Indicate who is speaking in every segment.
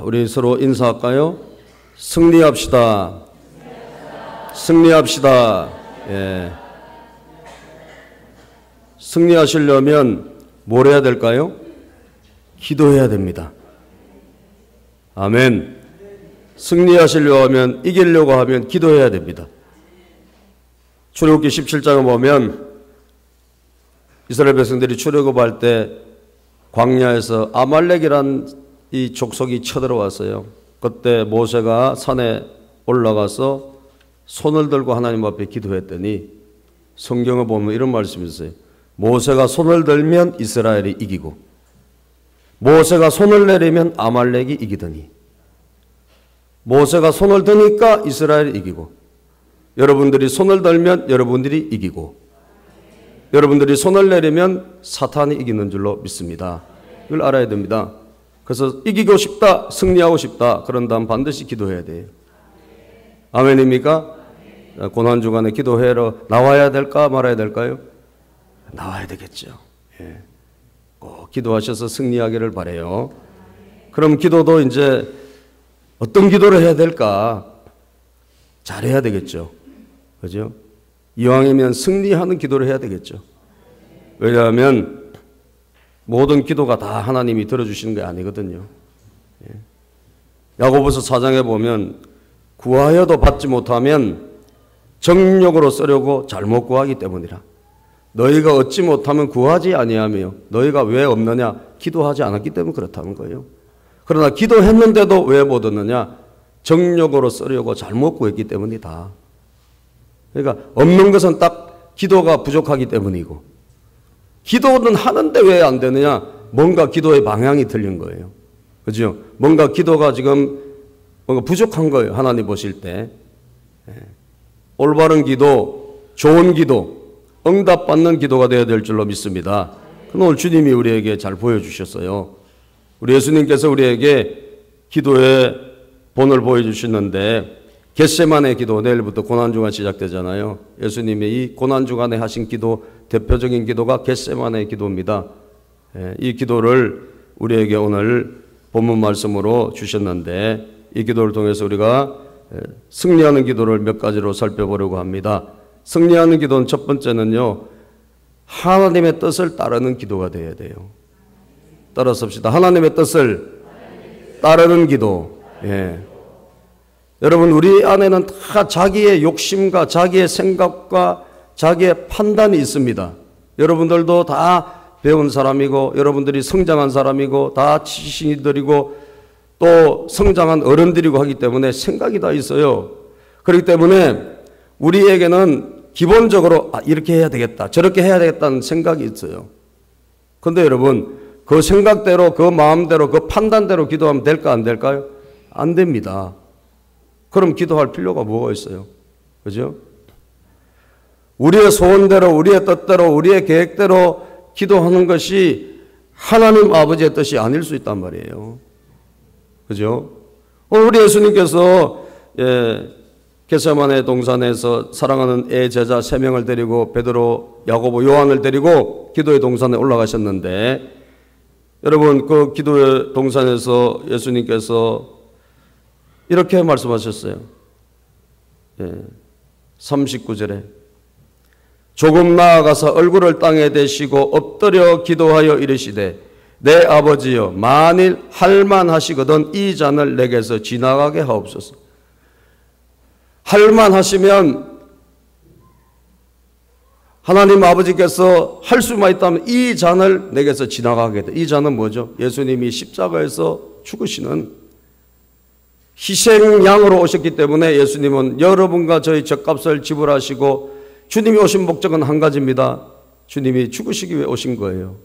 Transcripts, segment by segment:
Speaker 1: 자, 우리 서로 인사할까요? 승리합시다. 승리합시다. 예. 승리하시려면 뭘 해야 될까요? 기도해야 됩니다. 아멘. 승리하시려고 하면, 이기려고 하면 기도해야 됩니다. 출애굽기 17장을 보면 이스라엘 백성들이 출애굽할 때 광야에서 아말렉이란 이 족속이 쳐들어왔어요. 그때 모세가 산에 올라가서 손을 들고 하나님 앞에 기도했더니 성경을 보면 이런 말씀이 있어요. 모세가 손을 들면 이스라엘이 이기고 모세가 손을 내리면 아말렉이 이기더니 모세가 손을 드니까 이스라엘이 이기고 여러분들이 손을 들면 여러분들이 이기고 여러분들이 손을 내리면 사탄이 이기는 줄로 믿습니다. 이걸 알아야 됩니다. 그래서 이기고 싶다, 승리하고 싶다, 그런다면 반드시 기도해야 돼요. 아멘입니까? 고난주간에 기도회로 나와야 될까 말아야 될까요? 나와야 되겠죠. 예. 꼭 기도하셔서 승리하기를 바라요. 그럼 기도도 이제 어떤 기도를 해야 될까? 잘해야 되겠죠. 그죠? 이왕이면 승리하는 기도를 해야 되겠죠. 왜냐하면 모든 기도가 다 하나님이 들어주시는 게 아니거든요. 야고보서 4장에 보면 구하여도 받지 못하면 정욕으로 쓰려고 잘못 구하기 때문이라. 너희가 얻지 못하면 구하지 아니하며 너희가 왜 없느냐? 기도하지 않았기 때문에 그렇다는 거예요. 그러나 기도했는데도 왜 못 얻느냐? 정욕으로 쓰려고 잘못 구했기 때문이다. 그러니까 없는 것은 딱 기도가 부족하기 때문이고 기도는 하는데 왜 안 되느냐? 뭔가 기도의 방향이 틀린 거예요. 그죠? 뭔가 기도가 지금 뭔가 부족한 거예요. 하나님 보실 때. 올바른 기도, 좋은 기도, 응답받는 기도가 되어야 될 줄로 믿습니다. 오늘 주님이 우리에게 잘 보여주셨어요. 우리 예수님께서 우리에게 기도의 본을 보여주시는데 겟세마네 기도, 내일부터 고난주간 시작되잖아요. 예수님이 이 고난주간에 하신 기도, 대표적인 기도가 겟세마네 기도입니다. 이 기도를 우리에게 오늘 본문 말씀으로 주셨는데 이 기도를 통해서 우리가 승리하는 기도를 몇 가지로 살펴보려고 합니다. 승리하는 기도는 첫 번째는요, 하나님의 뜻을 따르는 기도가 되어야 돼요. 따라서 합시다. 하나님의 뜻을 따르는 기도. 예. 여러분, 우리 안에는 다 자기의 욕심과 자기의 생각과 자기의 판단이 있습니다. 여러분들도 다 배운 사람이고 여러분들이 성장한 사람이고 다 지식인들이고 또 성장한 어른들이고 하기 때문에 생각이 다 있어요. 그렇기 때문에 우리에게는 기본적으로 이렇게 해야 되겠다, 저렇게 해야 되겠다는 생각이 있어요. 그런데 여러분, 그 생각대로, 그 마음대로, 그 판단대로 기도하면 될까 안 될까요? 안 됩니다. 그럼 기도할 필요가 뭐가 있어요? 그죠? 우리의 소원대로, 우리의 뜻대로, 우리의 계획대로 기도하는 것이 하나님 아버지의 뜻이 아닐 수 있단 말이에요. 그죠? 오늘 우리 예수님께서 겟세마네 동산에서 사랑하는 애 제자 3명을 데리고 베드로, 야고보, 요한을 데리고 기도의 동산에 올라가셨는데 여러분, 그 기도의 동산에서 예수님께서 이렇게 말씀하셨어요. 39절에 조금 나아가서 얼굴을 땅에 대시고 엎드려 기도하여 이르시되 내 아버지여, 만일 할만하시거든 이 잔을 내게서 지나가게 하옵소서. 할만하시면 하나님 아버지께서 할 수만 있다면 이 잔을 내게서 지나가게 돼. 이 잔은 뭐죠? 예수님이 십자가에서 죽으시는 희생양으로 오셨기 때문에 예수님은 여러분과 저희 죗값을 지불하시고 주님이 오신 목적은 한 가지입니다. 주님이 죽으시기 위해 오신 거예요.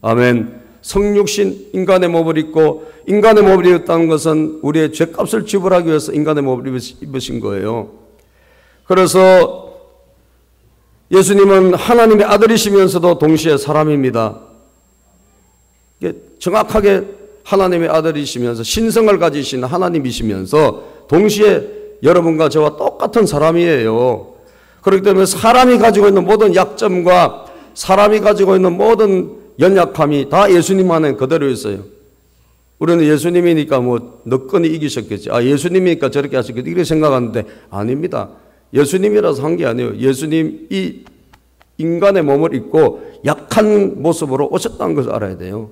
Speaker 1: 아멘. 성육신 인간의 몸을 입고 인간의 몸을 입었다는 것은 우리의 죗값을 지불하기 위해서 인간의 몸을 입으신 거예요. 그래서 예수님은 하나님의 아들이시면서도 동시에 사람입니다. 정확하게 하나님의 아들이시면서 신성을 가지신 하나님이시면서 동시에 여러분과 저와 똑같은 사람이에요. 그렇기 때문에 사람이 가지고 있는 모든 약점과 사람이 가지고 있는 모든 연약함이 다 예수님 안에 그대로 있어요. 우리는 예수님이니까 뭐 너끈히 이기셨겠지. 아, 예수님이니까 저렇게 하셨겠지. 이렇게 생각하는데 아닙니다. 예수님이라서 한 게 아니에요. 예수님이 인간의 몸을 입고 약한 모습으로 오셨다는 것을 알아야 돼요.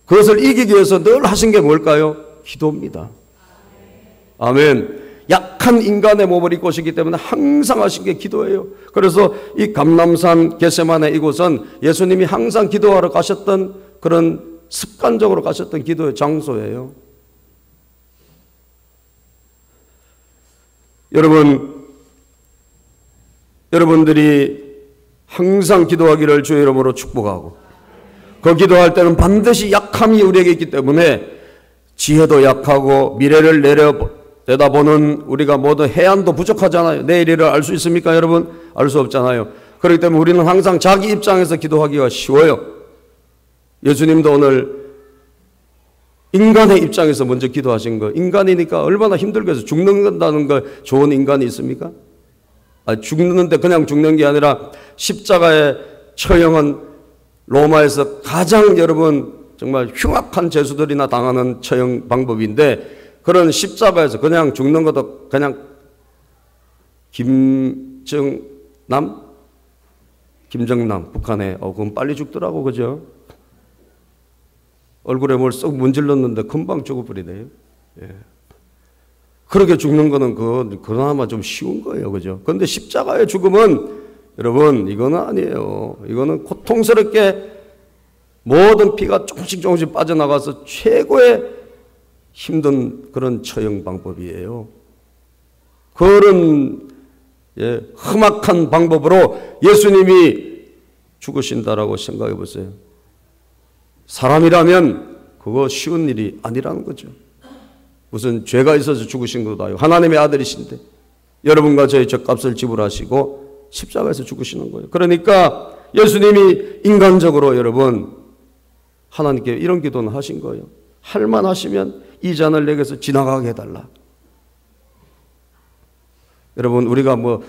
Speaker 1: 그것을 이기기 위해서 늘 하신 게 뭘까요? 기도입니다. 아멘. 약한 인간의 몸을 입고 오시기 때문에 항상 하신 게 기도예요. 그래서 이 감람산 겟세마네 이곳은 예수님이 항상 기도하러 가셨던 그런 습관적으로 가셨던 기도의 장소예요. 여러분들이 항상 기도하기를 주의 이름으로 축복하고, 그 기도할 때는 반드시 약함이 우리에게 있기 때문에 지혜도 약하고 미래를 내다보는 우리가 모두 해안도 부족하잖아요. 내일 일을 알 수 있습니까, 여러분? 알 수 없잖아요. 그렇기 때문에 우리는 항상 자기 입장에서 기도하기가 쉬워요. 예수님도 오늘 인간의 입장에서 먼저 기도하신 거, 인간이니까 얼마나 힘들겠어요. 죽는다는 거 좋은 인간이 있습니까? 죽는데 그냥 죽는 게 아니라 십자가의 처형은 로마에서 가장 여러분 정말 흉악한 죄수들이나 당하는 처형 방법인데, 그런 십자가에서 그냥 죽는 것도 그냥 김정남 북한에 그건 빨리 죽더라고, 그죠? 얼굴에 뭘 썩 문질렀는데 금방 죽어버리네요. 예. 그렇게 죽는 거는 그나마 좀 쉬운 거예요, 그죠? 그런데 십자가의 죽음은 여러분 이거는 아니에요. 이거는 고통스럽게 모든 피가 조금씩 빠져나가서 최고의 힘든 그런 처형 방법이에요. 그런 험악한 방법으로 예수님이 죽으신다라고 생각해 보세요. 사람이라면 그거 쉬운 일이 아니라는 거죠. 무슨 죄가 있어서 죽으신 것도 아니고 하나님의 아들이신데 여러분과 저의 죗값을 지불하시고 십자가에서 죽으시는 거예요. 그러니까 예수님이 인간적으로 여러분 하나님께 이런 기도는 하신 거예요. 할만 하시면 이 잔을 내게서 지나가게 해달라. 여러분 우리가 뭐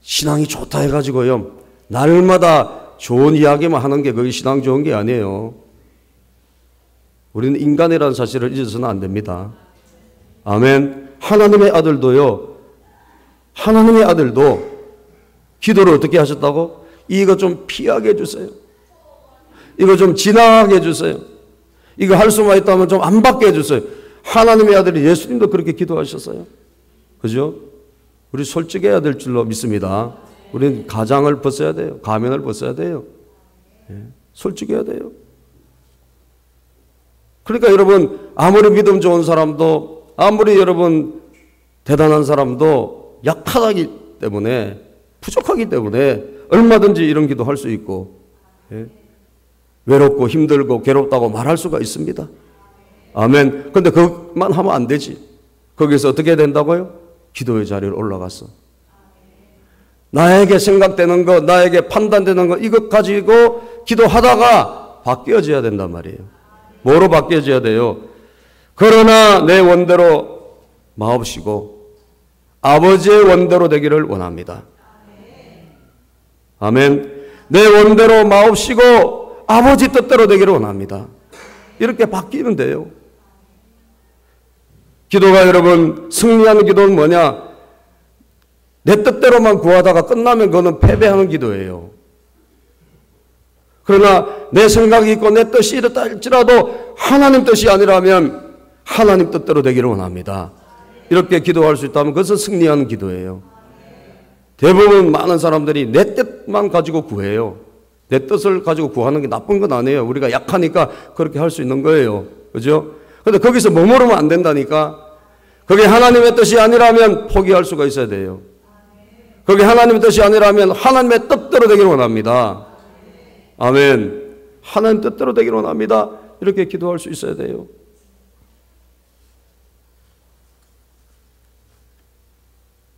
Speaker 1: 신앙이 좋다 해가지고요 날마다 좋은 이야기만 하는 게 그게 신앙 좋은 게 아니에요. 우리는 인간이라는 사실을 잊어서는 안 됩니다. 아멘. 하나님의 아들도 기도를 어떻게 하셨다고? 이거 좀 피하게 해주세요. 이거 좀 지나가게 해주세요. 이거 할 수만 있다면 좀 안 받게 해주세요. 하나님의 아들이 예수님도 그렇게 기도하셨어요. 그죠? 우리 솔직해야 될 줄로 믿습니다. 우리는 가장을 벗어야 돼요. 가면을 벗어야 돼요. 솔직해야 돼요. 그러니까 여러분 아무리 믿음 좋은 사람도 아무리 여러분 대단한 사람도 약하기 때문에 부족하기 때문에 얼마든지 이런 기도 할 수 있고 외롭고 힘들고 괴롭다고 말할 수가 있습니다. 아멘. 근데 그것만 하면 안 되지. 거기서 어떻게 해야 된다고요? 기도의 자리에 올라가서 나에게 생각되는 것, 나에게 판단되는 것 이것 가지고 기도하다가 바뀌어져야 된단 말이에요. 뭐로 바뀌어져야 돼요? 그러나 내 원대로 마옵시고 아버지의 원대로 되기를 원합니다. 아멘. 내 원대로 마옵시고 아버지 뜻대로 되기를 원합니다. 이렇게 바뀌면 돼요. 기도가 여러분 승리하는 기도는 뭐냐? 내 뜻대로만 구하다가 끝나면 그거는 패배하는 기도예요. 그러나 내 생각이 있고 내 뜻이 이렇다 할지라도 하나님 뜻이 아니라면 하나님 뜻대로 되기를 원합니다. 이렇게 기도할 수 있다면 그것은 승리하는 기도예요. 대부분 많은 사람들이 내 뜻만 가지고 구해요. 내 뜻을 가지고 구하는 게 나쁜 건 아니에요. 우리가 약하니까 그렇게 할 수 있는 거예요. 그죠? 근데 거기서 머무르면 안 된다니까. 그게 하나님의 뜻이 아니라면 포기할 수가 있어야 돼요. 그게 하나님의 뜻이 아니라면 하나님의 뜻대로 되기를 원합니다. 아멘. 하나님 뜻대로 되기를 원합니다. 이렇게 기도할 수 있어야 돼요.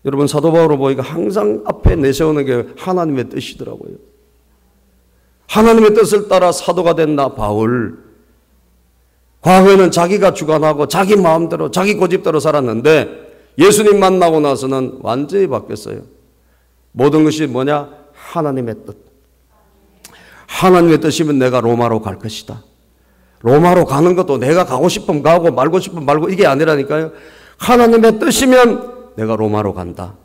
Speaker 1: 여러분 사도 바울을 보니까 항상 앞에 내세우는 게 하나님의 뜻이더라고요. 하나님의 뜻을 따라 사도가 된 나 바울. 과거에는 자기가 주관하고 자기 마음대로 자기 고집대로 살았는데 예수님 만나고 나서는 완전히 바뀌었어요. 모든 것이 뭐냐? 하나님의 뜻. 하나님의 뜻이면 내가 로마로 갈 것이다. 로마로 가는 것도 내가 가고 싶으면 가고 말고 싶으면 말고 이게 아니라니까요. 하나님의 뜻이면 내가 로마로 간다.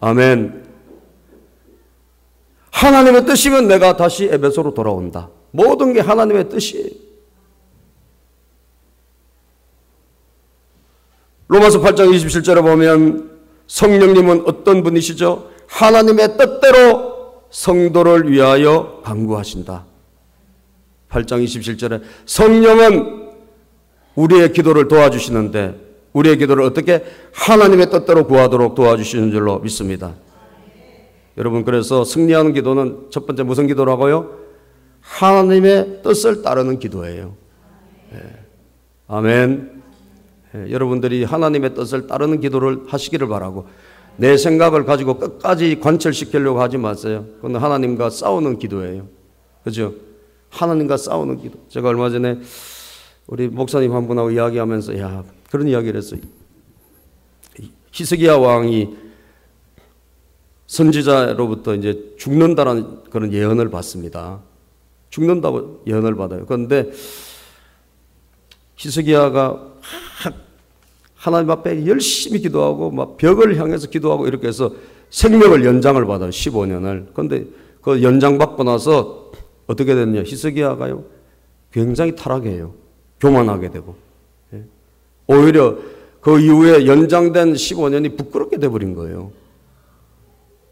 Speaker 1: 아멘. 하나님의 뜻이면 내가 다시 에베소로 돌아온다. 모든 게 하나님의 뜻이에요. 로마서 8장 27절에 보면 성령님은 어떤 분이시죠? 하나님의 뜻대로 성도를 위하여 간구하신다. 8장 27절에 성령은 우리의 기도를 도와주시는데 우리의 기도를 어떻게 하나님의 뜻대로 구하도록 도와주시는 줄로 믿습니다. 여러분, 그래서 승리하는 기도는 첫 번째 무슨 기도라고요? 하나님의 뜻을 따르는 기도예요. 네. 아멘. 네. 여러분들이 하나님의 뜻을 따르는 기도를 하시기를 바라고, 내 생각을 가지고 끝까지 관철시키려고 하지 마세요. 그건 하나님과 싸우는 기도예요. 그죠? 하나님과 싸우는 기도. 제가 얼마 전에 우리 목사님 한 분하고 이야기하면서 그런 이야기를 했어요. 히스기야 왕이 선지자로부터 이제 죽는다라는 그런 예언을 받습니다. 죽는다고 예언을 받아요. 그런데 히스기야가 하나님 앞에 열심히 기도하고 막 벽을 향해서 기도하고 이렇게 해서 생명을 연장을 받아요. 15년을. 그런데 그 연장 받고 나서 어떻게 됐냐? 히스기야가요 굉장히 타락해요. 교만하게 되고. 오히려 그 이후에 연장된 15년이 부끄럽게 돼버린 거예요.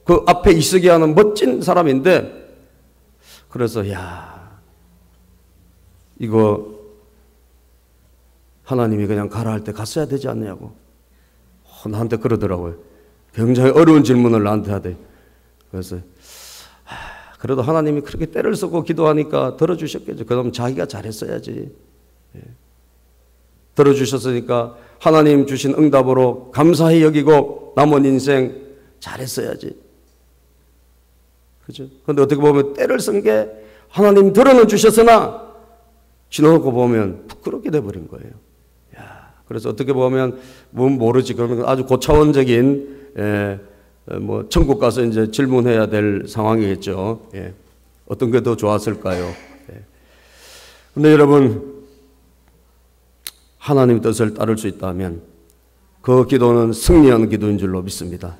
Speaker 1: 그 앞에 히스기야는 멋진 사람인데, 그래서 이거 하나님이 그냥 가라 할 때 갔어야 되지 않냐고 나한테 그러더라고요. 굉장히 어려운 질문을 나한테 하대. 그래서 그래도 하나님이 그렇게 때를 쓰고 기도하니까 들어주셨겠죠. 그럼 자기가 잘했어야지. 들어주셨으니까 하나님 주신 응답으로 감사히 여기고 남은 인생 잘했어야지. 그죠? 그런데 어떻게 보면 때를 쓴 게 하나님 들어는 주셨으나 지나고 보면 부끄럽게 돼버린 거예요. 그래서 어떻게 보면 모르지, 그러면 아주 고차원적인 뭐 천국 가서 이제 질문해야 될 상황이겠죠. 어떤 게 더 좋았을까요? 그런데 여러분, 하나님 뜻을 따를 수 있다면 그 기도는 승리하는 기도인 줄로 믿습니다.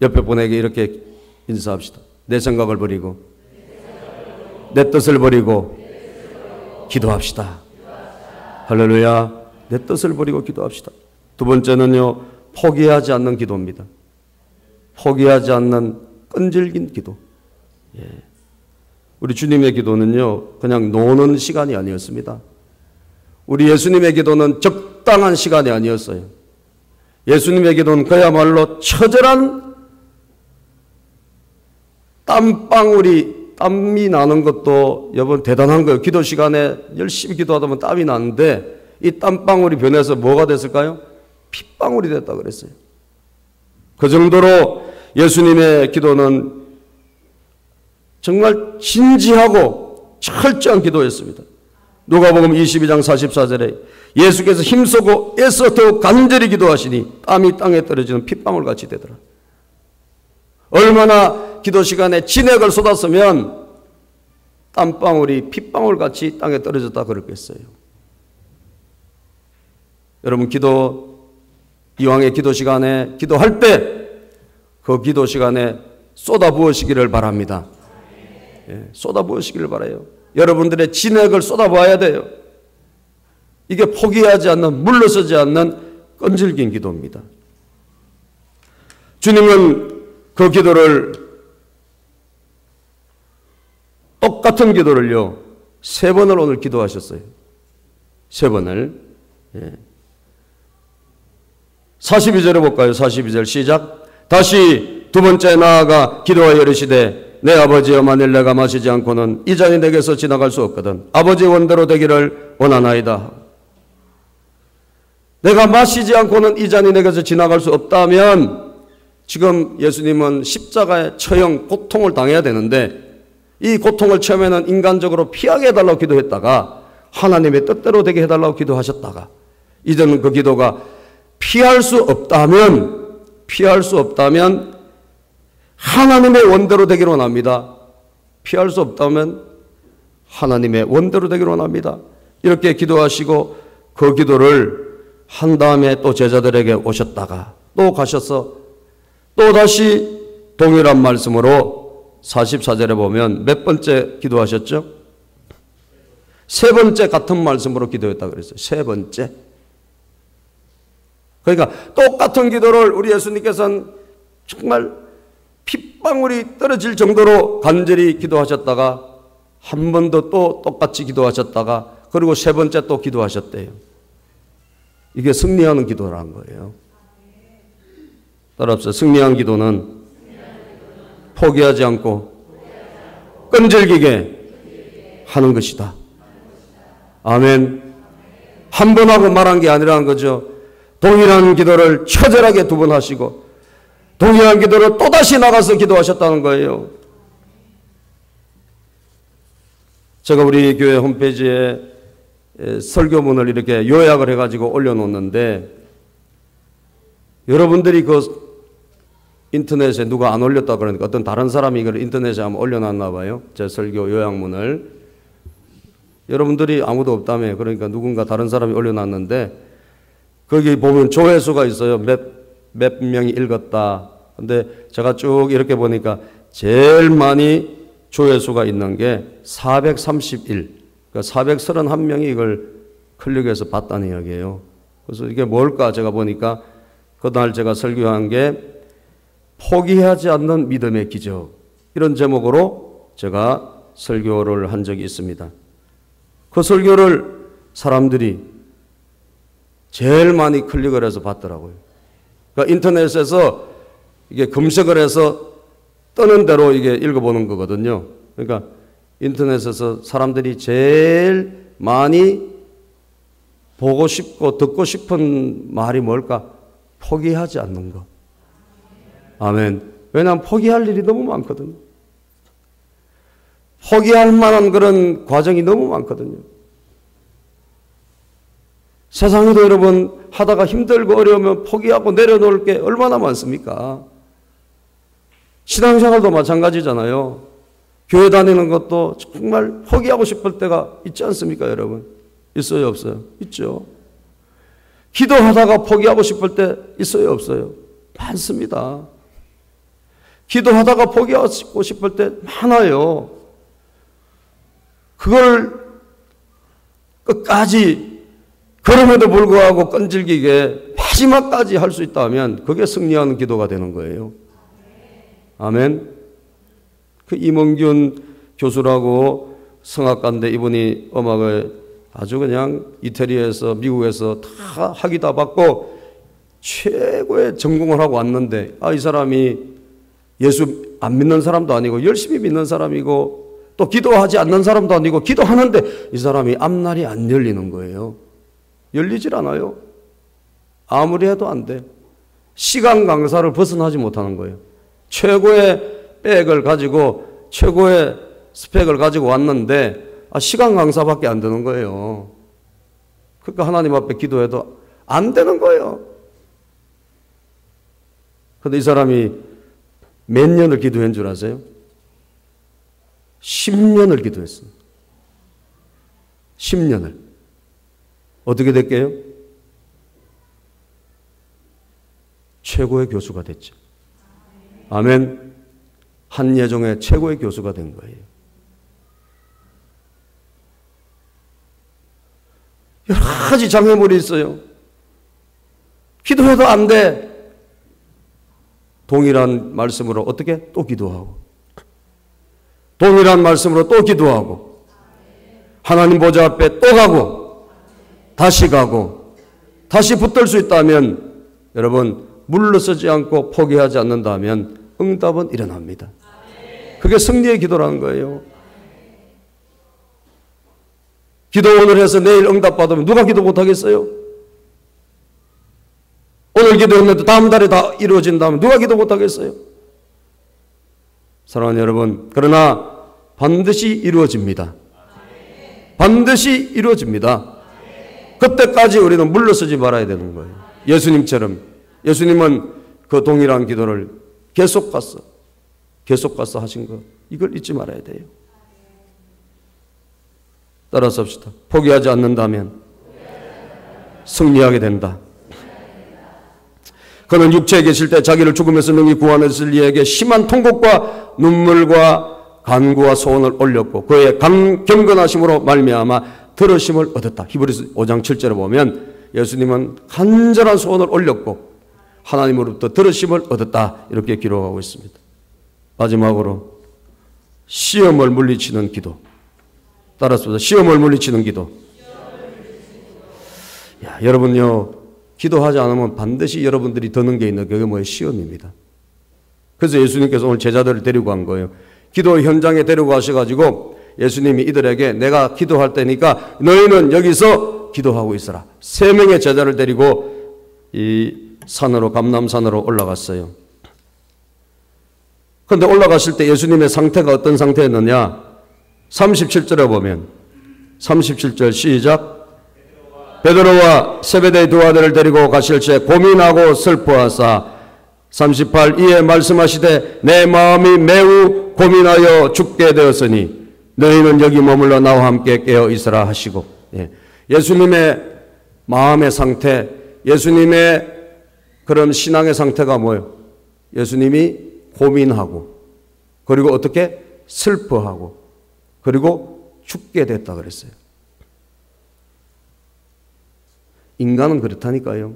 Speaker 1: 옆에 분에게 이렇게 인사합시다. 내 생각을 버리고 내 뜻을 버리고 기도합시다. 할렐루야. 내 뜻을 버리고 기도합시다. 두 번째는요, 포기하지 않는 기도입니다. 포기하지 않는 끈질긴 기도. 우리 주님의 기도는요, 그냥 노는 시간이 아니었습니다. 우리 예수님의 기도는 적당한 시간이 아니었어요. 예수님의 기도는 그야말로 처절한 땀이 나는 것도 여러분 대단한 거예요. 기도 시간에 열심히 기도하다 보면 땀이 나는데 이 땀방울이 변해서 뭐가 됐을까요? 핏방울이 됐다 그랬어요. 그 정도로 예수님의 기도는 정말 진지하고 철저한 기도였습니다. 누가복음 22장 44절에 예수께서 힘쓰고 애써 더욱 간절히 기도하시니 땀이 땅에 떨어지는 핏방울같이 되더라. 얼마나 기도 시간에 진액을 쏟았으면 땀방울이 핏방울같이 땅에 떨어졌다 그랬겠어요. 여러분, 이왕의 기도 시간에 기도할 때 그 기도 시간에 쏟아부으시기를 바랍니다. 쏟아부으시기를 바라요. 여러분들의 진액을 쏟아부어야 돼요. 이게 포기하지 않는, 물러서지 않는 끈질긴 기도입니다. 주님은 그 기도를, 똑같은 기도를요 3번을 오늘 기도하셨어요. 3번을. 42절에 볼까요? 42절 시작. 다시 두 번째 나아가 기도하여 이르시되 내 아버지여, 만일 내가 마시지 않고는 이 잔이 내게서 지나갈 수 없거든 아버지의 원대로 되기를 원하나이다. 내가 마시지 않고는 이 잔이 내게서 지나갈 수 없다면 지금 예수님은 십자가의 처형, 고통을 당해야 되는데 이 고통을 처음에는 인간적으로 피하게 해달라고 기도했다가 하나님의 뜻대로 되게 해달라고 기도하셨다가 이제는 그 기도가 피할 수 없다면 하나님의 원대로 되기를 원합니다. 피할 수 없다면 하나님의 원대로 되기를 원합니다. 이렇게 기도하시고 그 기도를 한 다음에 또 제자들에게 오셨다가 또 가셔서 또 다시 동일한 말씀으로 44절에 보면 몇 번째 기도하셨죠? 세 번째 같은 말씀으로 기도했다고 그랬어요. 세 번째. 그러니까 똑같은 기도를 우리 예수님께서는 정말 핏방울이 떨어질 정도로 간절히 기도하셨다가 한 번 더 또 똑같이 기도하셨다가 그리고 세 번째 또 기도하셨대요. 이게 승리하는 기도라는 거예요. 따라합시다. 승리한 기도는 포기하지 않고 끈질기게 하는 것이다. 아멘. 한 번 하고 말한 게 아니라는 거죠. 동일한 기도를 처절하게 두 번 하시고 동일한 기도를 또다시 나가서 기도하셨다는 거예요. 제가 우리 교회 홈페이지에 설교문을 이렇게 요약을 해가지고 올려놓는데 여러분들이 그 인터넷에 누가 안 올렸다 그러니까 어떤 다른 사람이 이걸 인터넷에 한번 올려놨나 봐요. 제 설교 요약문을. 여러분들이 아무도 없다며 그러니까 누군가 다른 사람이 올려놨는데 거기 보면 조회수가 있어요. 몇 명이 읽었다. 근데 제가 쭉 이렇게 보니까 제일 많이 조회수가 있는 게 431. 그러니까 431명이 이걸 클릭해서 봤다는 이야기예요. 그래서 이게 뭘까 제가 보니까 그날 제가 설교한 게 포기하지 않는 믿음의 기적. 이런 제목으로 제가 설교를 한 적이 있습니다. 그 설교를 사람들이 제일 많이 클릭을 해서 봤더라고요. 그러니까 인터넷에서 이게 검색을 해서 뜨는 대로 이게 읽어보는 거거든요. 그러니까 인터넷에서 사람들이 제일 많이 보고 싶고 듣고 싶은 말이 뭘까? 포기하지 않는 거. 아멘. 왜냐하면 포기할 일이 너무 많거든요. 포기할 만한 그런 과정이 너무 많거든요. 세상에도 여러분 하다가 힘들고 어려우면 포기하고 내려놓을 게 얼마나 많습니까? 신앙생활도 마찬가지잖아요. 교회 다니는 것도 정말 포기하고 싶을 때가 있지 않습니까, 여러분? 있어요, 없어요? 있죠. 기도하다가 포기하고 싶을 때 있어요, 없어요? 많습니다. 기도하다가 포기하고 싶을 때 많아요. 그걸 끝까지 그럼에도 불구하고 끈질기게 마지막까지 할 수 있다면 그게 승리하는 기도가 되는 거예요. 아멘. 그 임원균 교수라고 성악가인데 이분이 음악을 아주 그냥 이태리에서 미국에서 다 학위 다 받고 최고의 전공을 하고 왔는데 이 사람이 예수 안 믿는 사람도 아니고 열심히 믿는 사람이고 또 기도하지 않는 사람도 아니고 기도하는데 이 사람이 앞날이 안 열리는 거예요. 열리질 않아요. 아무리 해도 안 돼. 시간 강사를 벗어나지 못하는 거예요. 최고의 백을 가지고 최고의 스펙을 가지고 왔는데 시간 강사밖에 안 되는 거예요. 그러니까 하나님 앞에 기도해도 안 되는 거예요. 그런데 이 사람이 몇 년을 기도한 줄 아세요? 10년을 기도했어요. 10년을. 어떻게 됐게요? 최고의 교수가 됐죠. 아멘. 한 예종의 최고의 교수가 된 거예요. 여러 가지 장애물이 있어요. 기도해도 안 돼. 동일한 말씀으로 어떻게? 또 기도하고. 동일한 말씀으로 또 기도하고. 하나님 보좌 앞에 또 가고. 다시 가고. 다시 붙들 수 있다면 여러분 물러서지 않고 포기하지 않는다면 응답은 일어납니다. 그게 승리의 기도라는 거예요. 기도 오늘 해서 내일 응답 받으면 누가 기도 못하겠어요? 오늘 기도했는데 다음 달에 다 이루어진다면 누가 기도 못하겠어요? 사랑하는 여러분, 그러나 반드시 이루어집니다. 반드시 이루어집니다. 그때까지 우리는 물러서지 말아야 되는 거예요. 예수님처럼. 예수님은 그 동일한 기도를 계속 가서 하신 거, 이걸 잊지 말아야 돼요. 따라서 합시다. 포기하지 않는다면 승리하게 된다. 그는 육체에 계실 때 자기를 죽음에서 능히 구원했을 이에게 심한 통곡과 눈물과 간구와 소원을 올렸고 그의 경건하심으로 말미암아 들으심을 얻었다. 히브리서 5장 7절에 보면 예수님은 간절한 소원을 올렸고 하나님으로부터 들으심을 얻었다. 이렇게 기록하고 있습니다. 마지막으로 시험을 물리치는 기도. 따라서 시험을 물리치는 기도. 야, 여러분요, 기도하지 않으면 반드시 여러분들이 드는 게 있는 그게 뭐예요? 시험입니다. 그래서 예수님께서 오늘 제자들을 데리고 간 거예요. 기도 현장에 데리고 가셔가지고 예수님이 이들에게 내가 기도할 때니까 너희는 여기서 기도하고 있어라. 3명의 제자를 데리고 이 산으로, 감람산으로 올라갔어요. 그런데 올라가실 때 예수님의 상태가 어떤 상태였느냐? 37절에 보면 37절 시작. 베드로와 세베대의 두 아들을 데리고 가실 때 고민하고 슬퍼하사 38 이에 말씀하시되 내 마음이 매우 고민하여 죽게 되었으니 너희는 여기 머물러 나와 함께 깨어 있으라 하시고. 예수님의 마음의 상태, 예수님의 그런 신앙의 상태가 뭐예요? 예수님이 고민하고 그리고 어떻게 슬퍼하고 그리고 죽게 됐다 그랬어요. 인간은 그렇다니까요.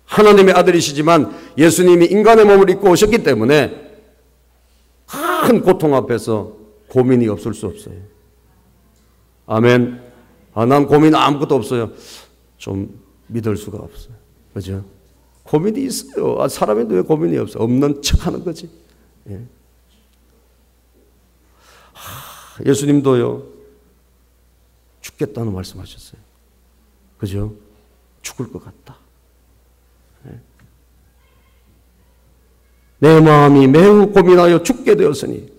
Speaker 1: 하나님의 아들이시지만 예수님이 인간의 몸을 입고 오셨기 때문에 큰 고통 앞에서 고민이 없을 수 없어요. 아멘. 난 고민 아무것도 없어요. 좀 믿을 수가 없어요. 그죠? 고민이 있어요. 사람인데 왜 고민이 없어? 없는 척 하는 거지. 예. 예수님도요, 죽겠다는 말씀하셨어요. 그죠? 죽을 것 같다. 예. 내 마음이 매우 고민하여 죽게 되었으니.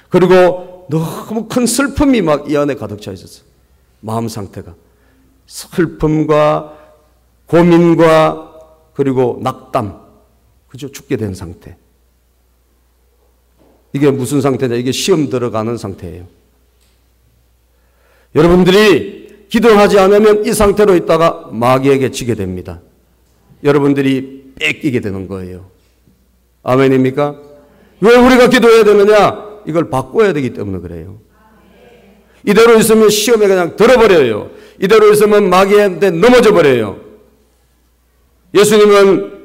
Speaker 1: 그리고 너무 큰 슬픔이 막 이 안에 가득 차 있었어요. 마음 상태가. 슬픔과 고민과 그리고 낙담. 그죠? 죽게 된 상태. 이게 무슨 상태냐? 이게 시험 들어가는 상태예요. 여러분들이 기도하지 않으면 이 상태로 있다가 마귀에게 지게 됩니다. 여러분들이 뺏기게 되는 거예요. 아멘입니까? 왜 우리가 기도해야 되느냐? 이걸 바꿔야 되기 때문에 그래요. 이대로 있으면 시험에 그냥 들어버려요. 이대로 있으면 마귀한테 넘어져 버려요. 예수님은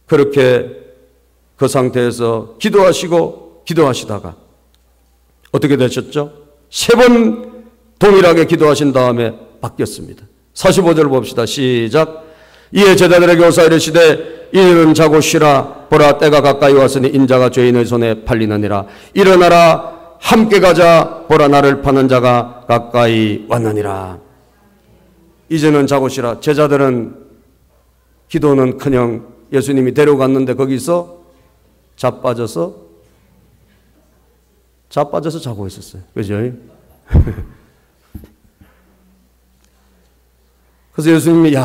Speaker 1: 그렇게 그 상태에서 기도하시다가 어떻게 되셨죠? 3번 동일하게 기도하신 다음에 바뀌었습니다. 45절 봅시다. 시작. 이에 제자들에게 오사 이르시되 이는 자고 쉬라. 보라 때가 가까이 왔으니 인자가 죄인의 손에 팔리느니라. 일어나라 함께 가자. 보라 나를 파는 자가 가까이 왔느니라. 이제는 자고 쉬라. 제자들은 기도는커녕 예수님이 데려갔는데 거기서 자빠져서 자고 있었어요. 그죠? 그래서 예수님이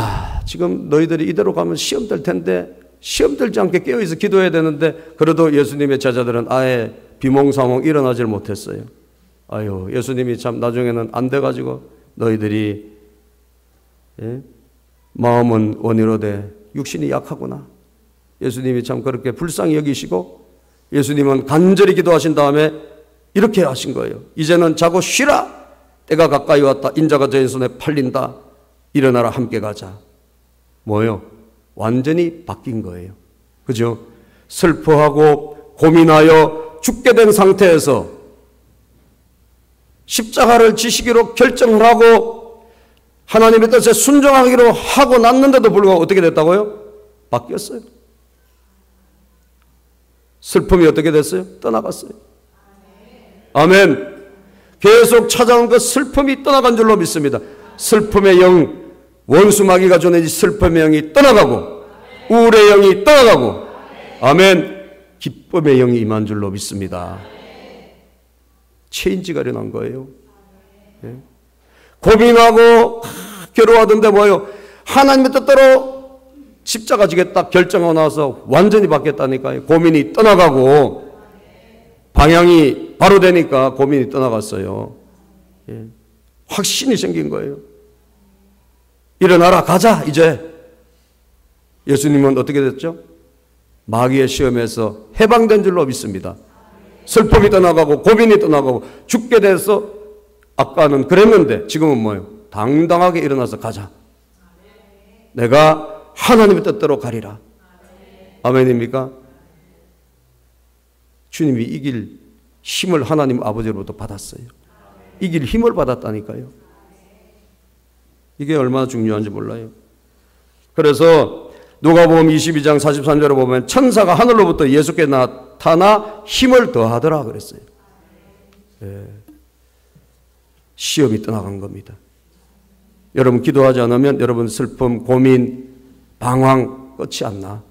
Speaker 1: 지금 너희들이 이대로 가면 시험 될 텐데 시험 들지 않게 깨어있어 기도해야 되는데 그래도 예수님의 제자들은 아예 비몽사몽 일어나질 못했어요. 아유, 예수님이 참 나중에는 안 돼가지고 너희들이 마음은 원이로되 육신이 약하구나. 예수님이 참 그렇게 불쌍히 여기시고 예수님은 간절히 기도하신 다음에 이렇게 하신 거예요. 이제는 자고 쉬라. 때가 가까이 왔다. 인자가 죄인 손에 팔린다. 일어나라 함께 가자. 뭐요? 완전히 바뀐 거예요. 그죠? 슬퍼하고 고민하여 죽게 된 상태에서 십자가를 지시기로 결정을 하고 하나님의 뜻에 순종하기로 하고 났는데도 불구하고 어떻게 됐다고요? 바뀌었어요. 슬픔이 어떻게 됐어요? 떠나갔어요. 아멘. 계속 찾아온 그 슬픔이 떠나간 줄로 믿습니다. 슬픔의 영, 원수 마귀가 주는 이 슬픔의 영이 떠나가고 우울의 영이 떠나가고 아멘. 기쁨의 영이 임한 줄로 믿습니다. 체인지가 일어난 거예요. 예. 고민하고 괴로워하던데 뭐예요? 하나님의 뜻대로 십자가 지겠다 결정하고 나서 완전히 바뀌었다니까요. 고민이 떠나가고 방향이 바로 되니까 고민이 떠나갔어요. 확신이 생긴 거예요. 일어나라, 가자, 이제. 예수님은 어떻게 됐죠? 마귀의 시험에서 해방된 줄로 믿습니다. 슬픔이 떠나가고 고민이 떠나가고 죽게 돼서 아까는 그랬는데 지금은 뭐예요? 당당하게 일어나서 가자. 내가 하나님의 뜻대로 가리라. 아멘입니까? 주님이 이길 힘을 하나님 아버지로부터 받았어요. 이길 힘을 받았다니까요. 이게 얼마나 중요한지 몰라요. 그래서 누가복음 22장 43절에 보면 천사가 하늘로부터 예수께 나타나 힘을 더하더라 그랬어요. 시험이 떠나간 겁니다. 여러분 기도하지 않으면 여러분 슬픔, 고민, 방황 끝이 안 나.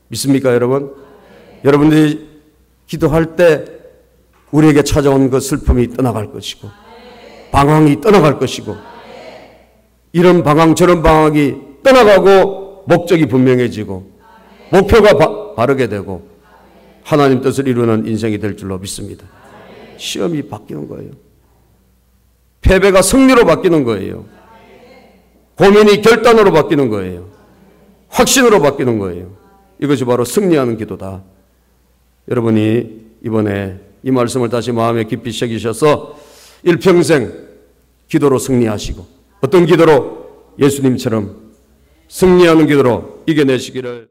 Speaker 1: 믿습니까 여러분? 여러분들이 기도할 때 우리에게 찾아온 그 슬픔이 떠나갈 것이고 방황이 떠나갈 것이고 이런 방황 저런 방황이 떠나가고 목적이 분명해지고 목표가 바르게 되고 하나님 뜻을 이루는 인생이 될 줄로 믿습니다. 시험이 바뀌는 거예요. 패배가 승리로 바뀌는 거예요. 고민이 결단으로 바뀌는 거예요. 확신으로 바뀌는 거예요. 이것이 바로 승리하는 기도다. 여러분이 이번에 이 말씀을 다시 마음에 깊이 새기셔서 일평생 기도로 승리하시고 어떤 기도로? 예수님처럼 승리하는 기도로 이겨내시기를